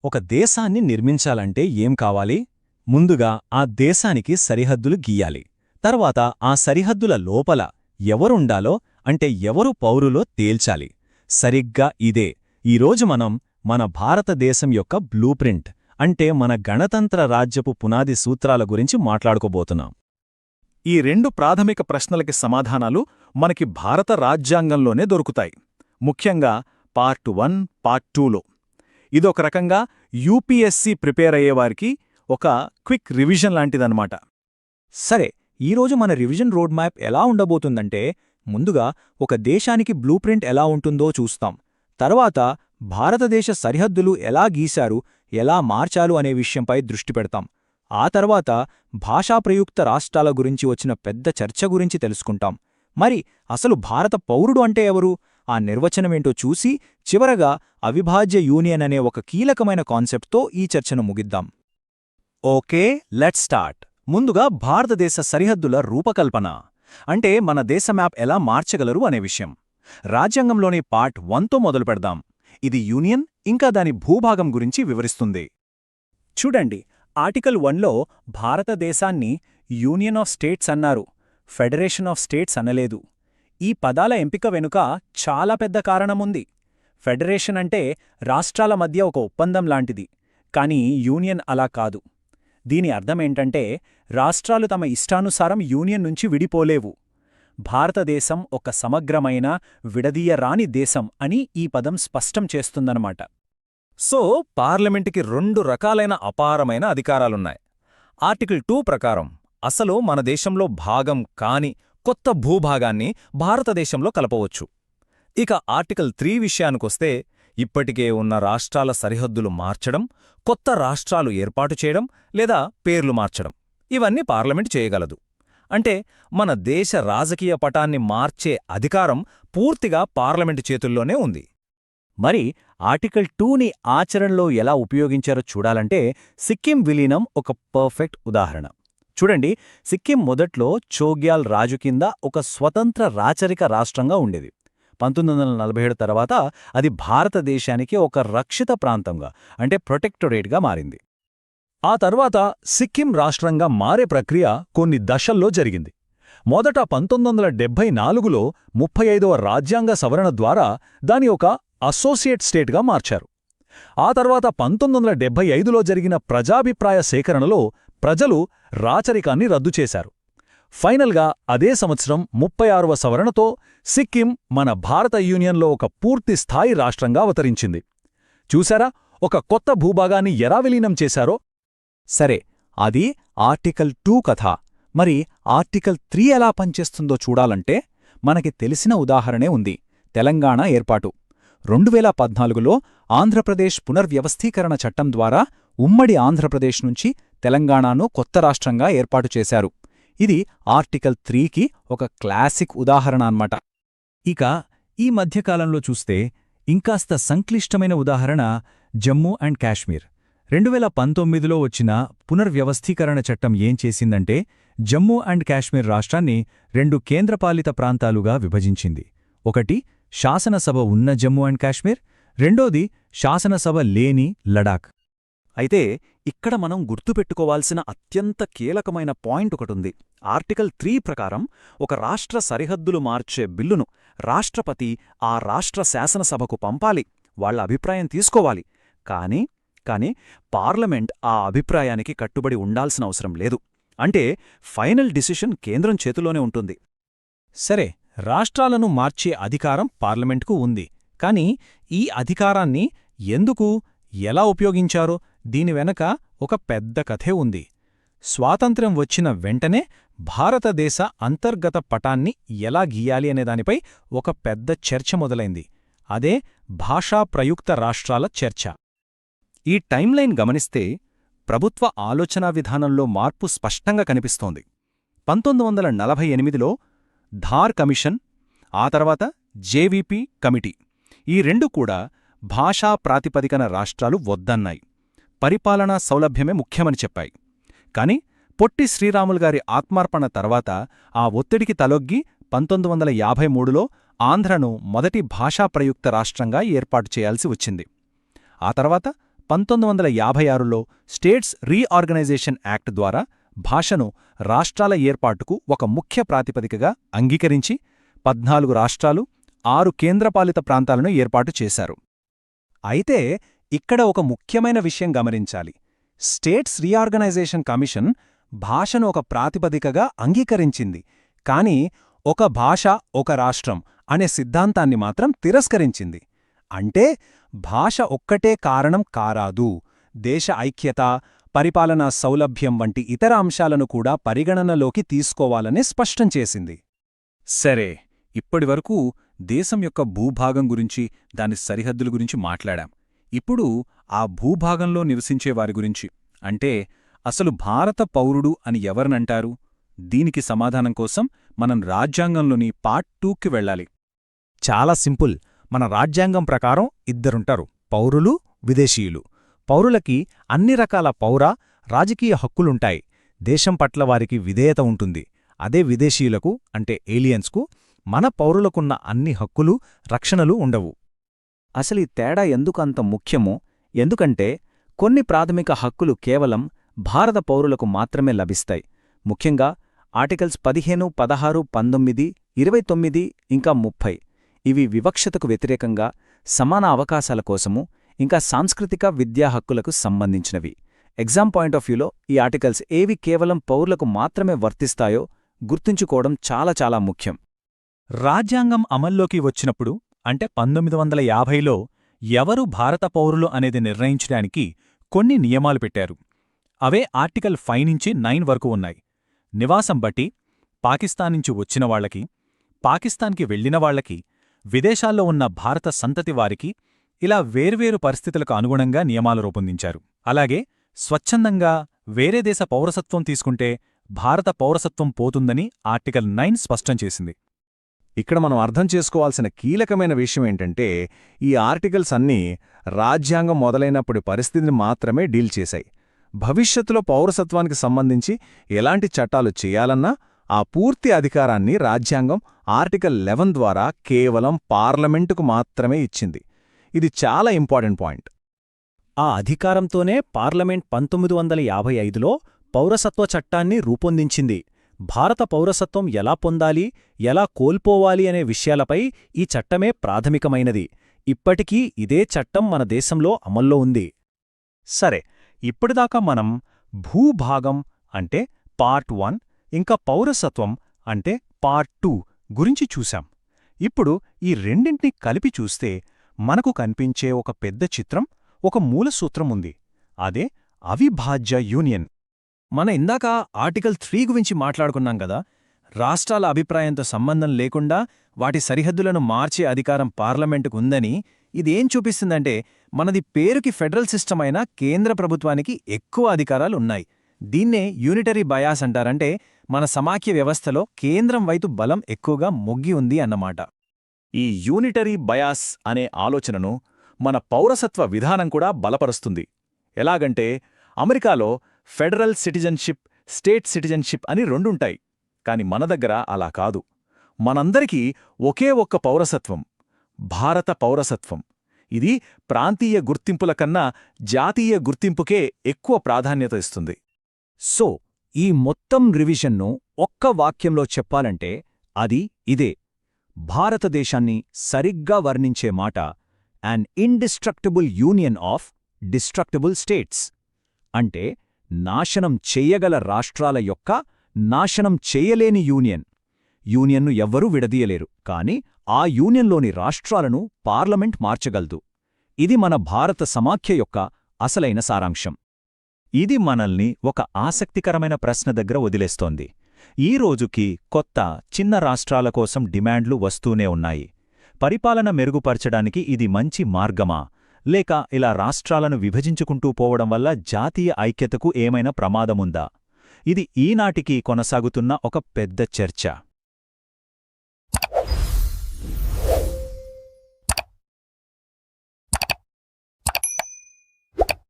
ఒక దేశాన్ని నిర్మించాలంటే ఏం కావాలి? ముందుగా ఆ దేశానికి సరిహద్దులు గీయాలి. తర్వాత ఆ సరిహద్దుల లోపల ఎవరుండాలో అంటే ఎవరు పౌరులో తేల్చాలి. సరిగ్గా ఇదే ఈరోజు మనం మన భారతదేశం యొక్క బ్లూప్రింట్ అంటే మన గణతంత్ర రాజ్యపు పునాది సూత్రాల గురించి మాట్లాడుకోబోతున్నాం. ఈ రెండు ప్రాథమిక ప్రశ్నలకి సమాధానాలు మనకి భారత రాజ్యాంగంలోనే దొరుకుతాయి. ముఖ్యంగా పార్ట్ 1, పార్ట్ 2లో. ఇదొక రకంగా యూపీఎస్సీ ప్రిపేర్ అయ్యేవారికి ఒక క్విక్ రివిజన్ లాంటిదన్నమాట. సరే, ఈరోజు మన రివిజన్ రోడ్ మ్యాప్ ఎలా ఉండబోతుందంటే, ముందుగా ఒక దేశానికి బ్లూప్రింట్ ఎలా ఉంటుందో చూస్తాం. తర్వాత భారతదేశ సరిహద్దులు ఎలా గీశారు, ఎలా మార్చాలు అనే విషయంపై దృష్టి పెడతాం. ఆ తర్వాత భాషాప్రయుక్త రాష్ట్రాల గురించి వచ్చిన పెద్ద చర్చ గురించి తెలుసుకుంటాం. మరి అసలు భారత పౌరుడు అంటే ఎవరు, ఆ నిర్వచనమేంటో చూసి చివరగా అవిభాజ్య యూనియన్ అనే ఒక కీలకమైన కాన్సెప్ట్తో ఈ చర్చను ముగిద్దాం. Okay, let's start. ముందుగా భారతదేశ సరిహద్దుల రూపకల్పన అంటే మన దేశ మ్యాప్ ఎలా మార్చగలరు అనే విషయం. రాజ్యాంగంలోని పార్ట్ 1తో మొదలుపెడదాం. ఇది యూనియన్ ఇంకా దాని భూభాగం గురించి వివరిస్తుంది. చూడండి, ఆర్టికల్ 1లో భారతదేశాన్ని యూనియన్ ఆఫ్ స్టేట్స్ అన్నారు, ఫెడరేషన్ ఆఫ్ స్టేట్స్ అనలేదు. ఈ పదాల ఎంపిక వెనుక చాలా పెద్ద కారణముంది. ఫెడరేషన్ అంటే రాష్ట్రాల మధ్య ఒక ఒప్పందం లాంటిది, కానీ యూనియన్ అలా కాదు. దీని అర్థమేంటంటే, రాష్ట్రాలు తమ ఇష్టానుసారం యూనియన్ నుంచి విడిపోలేవు. భారతదేశం ఒక సమగ్రమైన, విడదీయరాని దేశం అని ఈ పదం స్పష్టం చేస్తుందన్నమాట. సో పార్లమెంటుకి 2 రకాలైన అపారమైన అధికారాలున్నాయి. ఆర్టికల్ 2 ప్రకారం అసలు మన దేశంలో భాగం కాని కొత్త భూభాగాన్ని భారతదేశంలో కలపవచ్చు. ఇక ఆర్టికల్ 3 విషయానికొస్తే, ఇప్పటికే ఉన్న రాష్ట్రాల సరిహద్దులు మార్చడం, కొత్త రాష్ట్రాలు ఏర్పాటు చేయడం లేదా పేర్లు మార్చడం ఇవన్నీ పార్లమెంటు చేయగలదు. అంటే మన దేశ రాజకీయ పటాన్ని మార్చే అధికారం పూర్తిగా పార్లమెంటు చేతుల్లోనే ఉంది. మరి ఆర్టికల్ 2ని ఆచరణలో ఎలా ఉపయోగించారో చూడాలంటే, సిక్కిం విలీనం ఒక పర్ఫెక్ట్ ఉదాహరణ. చూడండి, సిక్కిం మొదట్లో చోగ్యాల్ రాజు కింద ఒక స్వతంత్ర రాచరిక రాష్ట్రంగా ఉండేది. 1947 తర్వాత అది భారతదేశానికి ఒక రక్షిత ప్రాంతంగా అంటే ప్రొటెక్టొరేట్గా మారింది. ఆ తర్వాత సిక్కిం రాష్ట్రంగా మారే ప్రక్రియ కొన్ని దశల్లో జరిగింది. మొదట 1974లో 35వ రాజ్యాంగ సవరణ ద్వారా దాని ఒక అసోసియేట్ స్టేట్గా మార్చారు. ఆ తర్వాత 1975లో జరిగిన ప్రజాభిప్రాయ సేకరణలో ప్రజలు రాచరికాన్ని రద్దు చేశారు. ఫైనల్గా అదే సంవత్సరం 36వ సవరణతో సిక్కిం మన భారత యూనియన్లో ఒక పూర్తి స్థాయి రాష్ట్రంగా అవతరించింది. చూశారా ఒక కొత్త భూభాగాన్ని ఎలా విలీనం చేశారో? సరే, అది ఆర్టికల్ 2 కథ. మరి ఆర్టికల్ 3 ఎలా పనిచేస్తుందో చూడాలంటే, మనకి తెలిసిన ఉదాహరణే ఉంది: తెలంగాణ ఏర్పాటు. 2014లో ఆంధ్రప్రదేశ్ పునర్వ్యవస్థీకరణ చట్టం ద్వారా ఉమ్మడి ఆంధ్రప్రదేశ్ నుంచి తెలంగాణను కొత్త రాష్ట్రంగా ఏర్పాటు చేశారు. ఇది ఆర్టికల్ 3కి ఒక క్లాసిక్ ఉదాహరణ అన్నమాట. ఇక ఈ మధ్యకాలంలో చూస్తే ఇంకాస్త సంక్లిష్టమైన ఉదాహరణ జమ్మూ అండ్ కాశ్మీర్. 2019లో వచ్చిన పునర్వ్యవస్థీకరణ చట్టం ఏం చేసిందంటే, జమ్మూ అండ్ కాశ్మీర్ రాష్ట్రాన్ని 2 కేంద్రపాలిత ప్రాంతాలుగా విభజించింది. ఒకటి శాసనసభ ఉన్న జమ్మూ అండ్ కాశ్మీర్, రెండోది శాసనసభ లేని లడాక్. అయితే ఇక్కడ మనం గుర్తుపెట్టుకోవాల్సిన అత్యంత కీలకమైన పాయింట్ ఒకటుంది. ఆర్టికల్ 3 ప్రకారం ఒక రాష్ట్ర సరిహద్దులు మార్చే బిల్లును రాష్ట్రపతి ఆ రాష్ట్ర శాసనసభకు పంపాలి, వాళ్ల అభిప్రాయం తీసుకోవాలి. కానీ పార్లమెంట్ ఆ అభిప్రాయానికి కట్టుబడి ఉండాల్సిన అవసరం లేదు. అంటే ఫైనల్ డిసిషన్ కేంద్రం చేతిలోనే ఉంటుంది. సరే, రాష్ట్రాలను మార్చే అధికారం పార్లమెంట్కు ఉంది. కానీ ఈ అధికారాన్ని ఎందుకు, ఎలా ఉపయోగించారో దీని వెనక ఒక పెద్ద కథే ఉంది. స్వాతంత్ర్యం వచ్చిన వెంటనే భారతదేశ అంతర్గత పటాన్ని ఎలా గీయాలి అనే దానిపై ఒక పెద్ద చర్చ మొదలైంది. అదే భాషా ప్రయుక్త రాష్ట్రాల చర్చ. ఈ టైంలైన్ గమనిస్తే ప్రభుత్వ ఆలోచనా విధానంలో మార్పు స్పష్టంగా కనిపిస్తోంది. 1948లో ధార్ కమిషన్, ఆ తర్వాత జేవీపీ కమిటీ, ఈ 2 కూడా భాషా ప్రాతిపదికన రాష్ట్రాలు వద్దన్నాయి. పరిపాలనా సౌలభ్యమే ముఖ్యమని చెప్పాయి. కాని పొట్టి శ్రీరాములుగారి ఆత్మార్పణ తర్వాత ఆ ఒత్తిడికి తలొగ్గి 1953లో ఆంధ్రను మొదటి భాషాప్రయుక్త రాష్ట్రంగా ఏర్పాటు చేయాల్సి వచ్చింది. ఆ తర్వాత 1956లో స్టేట్స్ రీఆర్గనైజేషన్ యాక్ట్ ద్వారా భాషను రాష్ట్రాల ఏర్పాటుకు ఒక ముఖ్య ప్రాతిపదికగా అంగీకరించి 14 రాష్ట్రాలు 6 కేంద్రపాలిత ప్రాంతాలను ఏర్పాటు చేశారు. అయితే ఇక్కడ ఒక ముఖ్యమైన విషయం గమనించాలి. స్టేట్స్ రీఆర్గనైజేషన్ కమిషన్ భాషను ఒక ప్రాతిపదికగా అంగీకరించింది, కానీ ఒక భాష ఒక రాష్ట్రం అనే సిద్ధాంతాన్ని మాత్రం తిరస్కరించింది. అంటే భాష ఒక్కటే కారణం కారాదు, దేశ ఐక్యత, పరిపాలనా సౌలభ్యం వంటి ఇతర అంశాలను కూడా పరిగణనలోకి తీసుకోవాలని స్పష్టం చేసింది. సరే, ఇప్పటివరకు దేశం యొక్క భూభాగం గురించి, దాని సరిహద్దుల గురించి మాట్లాడాం. ఇప్పుడు ఆ భూభాగంలో నివసించేవారి గురించి, అంటే అసలు భారత పౌరుడు అని ఎవరినంటారు? దీనికి సమాధానం కోసం మనం రాజ్యాంగంలోని పార్ట్ 2కి వెళ్ళాలి. చాలా సింపుల్. మన రాజ్యాంగం ప్రకారం ఇద్దరుంటారు, పౌరులు, విదేశీయులు. పౌరులకి అన్ని రకాల రాజకీయ హక్కులుంటాయి. దేశం పట్ల వారికి విధేయత ఉంటుంది. అదే విదేశీయులకు, అంటే ఏలియన్స్కు, మన పౌరులకున్న అన్ని హక్కులు, రక్షణలు ఉండవు. అసలు ఈ తేడా ఎందుకంత ముఖ్యమో, ఎందుకంటే కొన్ని ప్రాథమిక హక్కులు కేవలం భారత పౌరులకు మాత్రమే లభిస్తాయి. ముఖ్యంగా ఆర్టికల్స్ 15, 16, 19, 29 ఇంకా 30. ఇవి వివక్షతకు వ్యతిరేకంగా, సమాన అవకాశాల కోసము, ఇంకా సాంస్కృతిక విద్యా హక్కులకు సంబంధించినవి. ఎగ్జామ్ పాయింట్ ఆఫ్ వ్యూలో ఈ ఆర్టికల్స్ ఏవి కేవలం పౌరులకు మాత్రమే వర్తిస్తాయో గుర్తుంచుకోవడం చాలా చాలా ముఖ్యం. రాజ్యాంగం అమల్లోకి వచ్చినప్పుడు, అంటే 1950లో ఎవరు భారత పౌరులు అనేది నిర్ణయించడానికి కొన్ని నియమాలు పెట్టారు. అవే ఆర్టికల్ 5 నుంచి 9 వరకు ఉన్నాయి. నివాసం బట్టి పాకిస్తాన్ నుంచి వచ్చిన వాళ్లకి, పాకిస్తాన్కి వెళ్లిన వాళ్లకి, విదేశాల్లో ఉన్న భారత సంతతి వారికి ఇలా వేర్వేరు పరిస్థితులకు అనుగుణంగా నియమాలు రూపొందించారు. అలాగే స్వచ్ఛందంగా వేరే దేశ పౌరసత్వం తీసుకుంటే భారత పౌరసత్వం పోతుందని ఆర్టికల్ 9 స్పష్టం చేసింది. ఇక్కడ మనం అర్థం చేసుకోవాల్సిన కీలకమైన విషయం ఏంటంటే, ఈ ఆర్టికల్స్ అన్నీ రాజ్యాంగం మొదలైనప్పటి పరిస్థితిని మాత్రమే డీల్ చేశాయి. భవిష్యత్తులో పౌరసత్వానికి సంబంధించి ఎలాంటి చట్టాలు చేయాలన్నా ఆ పూర్తి అధికారాన్ని రాజ్యాంగం ఆర్టికల్ 11 ద్వారా కేవలం పార్లమెంటుకు మాత్రమే ఇచ్చింది. ఇది చాలా ఇంపార్టెంట్ పాయింట్. ఆ అధికారంతోనే పార్లమెంట్ 1955లో పౌరసత్వ చట్టాన్ని రూపొందించింది. భారత పౌరసత్వం ఎలా పొందాలి, ఎలా కోల్పోవాలి అనే విషయాలపై ఈ చట్టమే ప్రాథమికమైనది. ఇప్పటికీ ఇదే చట్టం మన దేశంలో అమల్లో ఉంది. సరే, ఇప్పటిదాకా మనం భూభాగం అంటే పార్ట్ 1 ఇంకా పౌరసత్వం అంటే పార్ట్ 2 గురించి చూశాం. ఇప్పుడు ఈ రెండింటినీ కలిపి చూస్తే మనకు కనిపించే ఒక పెద్ద చిత్రం, ఒక మూలసూత్రం ఉంది. అదే అవిభాజ్య యూనియన్. మన ఇందాక ఆర్టికల్ 3 గురించి మాట్లాడుకున్నాం కదా. రాష్ట్రాల అభిప్రాయంతో సంబంధం లేకుండా వాటి సరిహద్దులను మార్చే అధికారం పార్లమెంటుకు ఉందని. ఇదేం చూపిస్తుందంటే, మనది పేరుకి ఫెడరల్ సిస్టమ్ అయినా కేంద్ర ప్రభుత్వానికి ఎక్కువ అధికారాలున్నాయి. దీన్నే యూనిటరీ బయాస్ అంటారంటే, మన సమాఖ్య వ్యవస్థలో కేంద్రం వైపు బలం ఎక్కువగా మొగ్గి ఉంది అన్నమాట. ఈ యూనిటరీ బయాస్ అనే ఆలోచనను మన పౌరసత్వ విధానం కూడా బలపరుస్తుంది. ఎలాగంటే, అమెరికాలో ఫెడరల్ సిటిజన్షిప్, స్టేట్ సిటిజన్షిప్ అని రెండుంటాయి. కాని మన దగ్గర అలా కాదు. మనందరికీ ఒకే ఒక్క పౌరసత్వం, భారత పౌరసత్వం. ఇది ప్రాంతీయ గుర్తింపుల కన్నా జాతీయ గుర్తింపుకే ఎక్కువ ప్రాధాన్యత ఇస్తుంది. సో ఈ మొత్తం రివిజన్ను ఒక్క వాక్యంలో చెప్పాలంటే అది ఇదే. భారతదేశాన్ని సరిగ్గా వర్ణించే మాట an indestructible union of destructible states. అంటే నాశనం చెయ్యగల రాష్ట్రాల యొక్క నాశనం చెయ్యలేని యూనియన్. యూనియన్ను ఎవ్వరూ విడదీయలేరు, కాని ఆ యూనియన్లోని రాష్ట్రాలను పార్లమెంట్ మార్చగలదు. ఇది మన భారత సమాఖ్య యొక్క అసలైన సారాంశం. ఇది మనల్ని ఒక ఆసక్తికరమైన ప్రశ్న దగ్గర వదిలేస్తోంది. ఈ రోజుకి కొత్త, చిన్న రాష్ట్రాల కోసం డిమాండ్లు వస్తూనే ఉన్నాయి. పరిపాలన మెరుగుపరచడానికి ఇది మంచి మార్గమా, లేక ఇలా రాష్ట్రాలను విభజించుకుంటూ పోవడం వల్ల జాతీయ ఐక్యతకు ఏమైనా ప్రమాదముందా? ఇది ఈనాటికి కొనసాగుతున్న ఒక పెద్ద చర్చ.